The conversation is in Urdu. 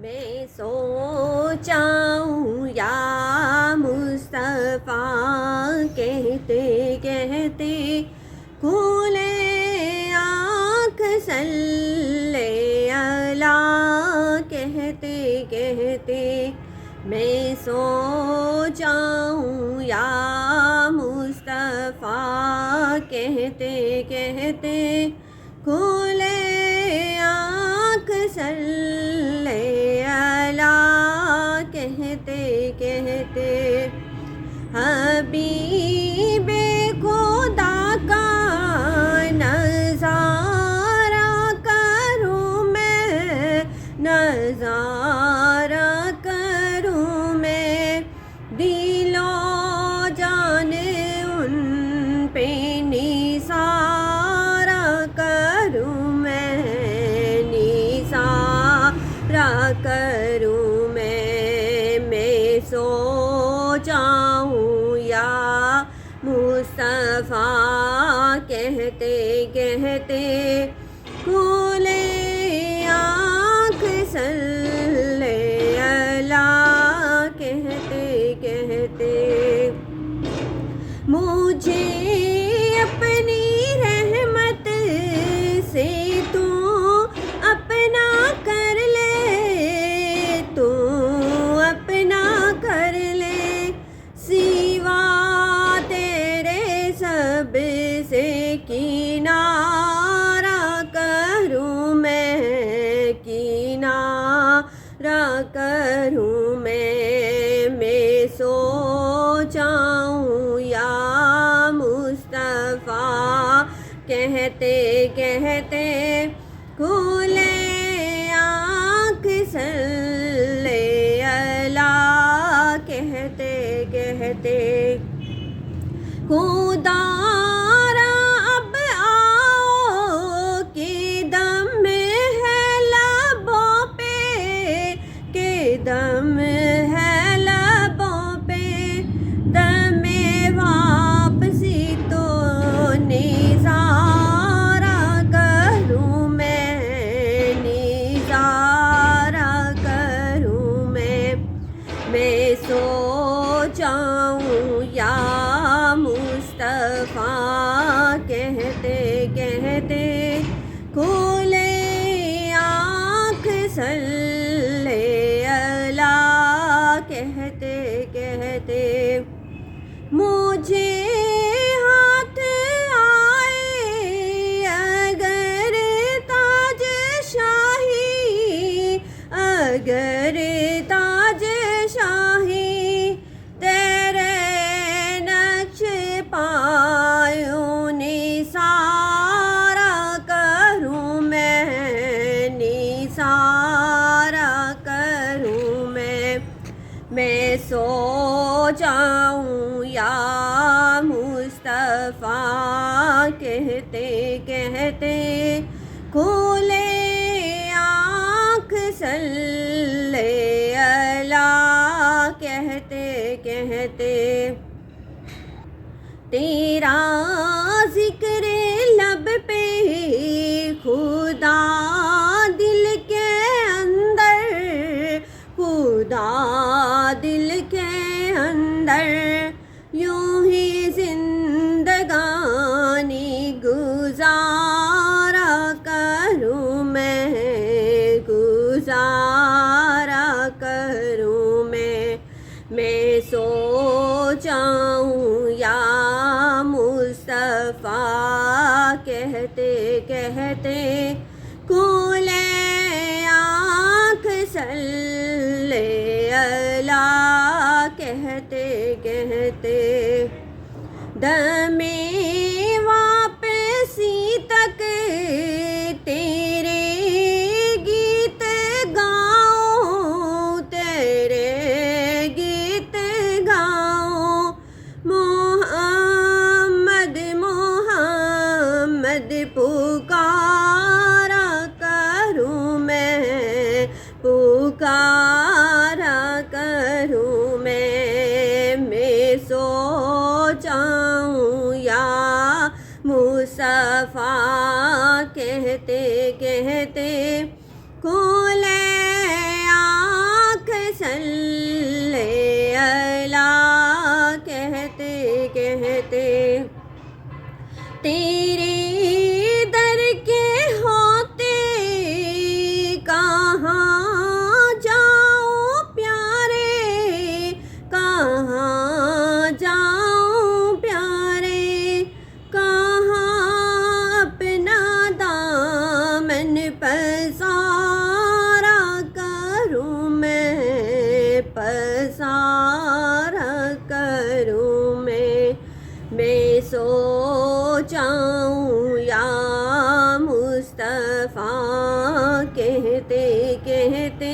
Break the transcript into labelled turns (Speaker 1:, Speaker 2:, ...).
Speaker 1: میں سوچاؤں یا مصطفیٰ کہتے کہتے کھولے آنکھ صلی اللہ کہتے کہتے میں سوچاؤں یا مصطفیٰ کہتے کہتے کھولے آنکھ صلی اللہ کہتے کہتے حبیب خدا کا نظارہ کروں میں نظارہ کروں میں دل و جان ان پہ نثارہ کروں میں نثارہ کروں میں سوچاؤں یا مصطفیٰ کہتے کہتے کھولے آنکھ صلی اللہ کہتے کہتے مجھے اپنی رحمت سے تو اپنا کر لے تو اپنا کر لے سوا تیرے سب سے کنارہ کروں میں کنارہ کروں میں سوچاؤں یا مصطفیٰ کہتے کہتے کھولے آنکھ صلی اللہ کہتے کہتے خدا را اب آؤ کہ دم ہے لبوں پہ کہ دم ہے لبوں پہ دم واپسی تو نظارہ کروں میں نظارہ کروں میں سوچاؤں یا مصطفیٰ کہتے کہتے کھولے آنکھ صلی اللہ کہتے کہتے مجھے ہاتھ آئے اگر تاج شاہی اگر تاج شاہی تیرے نقش پایوں نثارہ کروں میں نثارہ کروں میں سوچاؤں یا مصطفیٰ کہتے کہتے کھولے آنکھ صلی اللہ کہتے کہتے تیرا ذکر لب پہ خدا دل کے اندر خدا دل کے اندر یوں ہی زندگانی گزارا کروں میں گزارا کروں میں سوچاؤں یا مصطفیٰ کہتے کہتے کھولے آنکھ صلی اللہ کہتے کہتے دم واپسی تک تیرے گیت گاؤں تیرے گیت گاؤں محمد محمد پکارا کروں میں پکارا کروں میں سوچاؤں یا مصطفیٰ کہتے کہتے کھولے تیرے در کے ہوتے کہاں جاؤں پیارے، کہاں جاؤں پیارے، کہاں اپنا دامن پسارا کروں میں، پسارا کروں میں سوچاؤں یا مصطفیٰ کہتے کہتے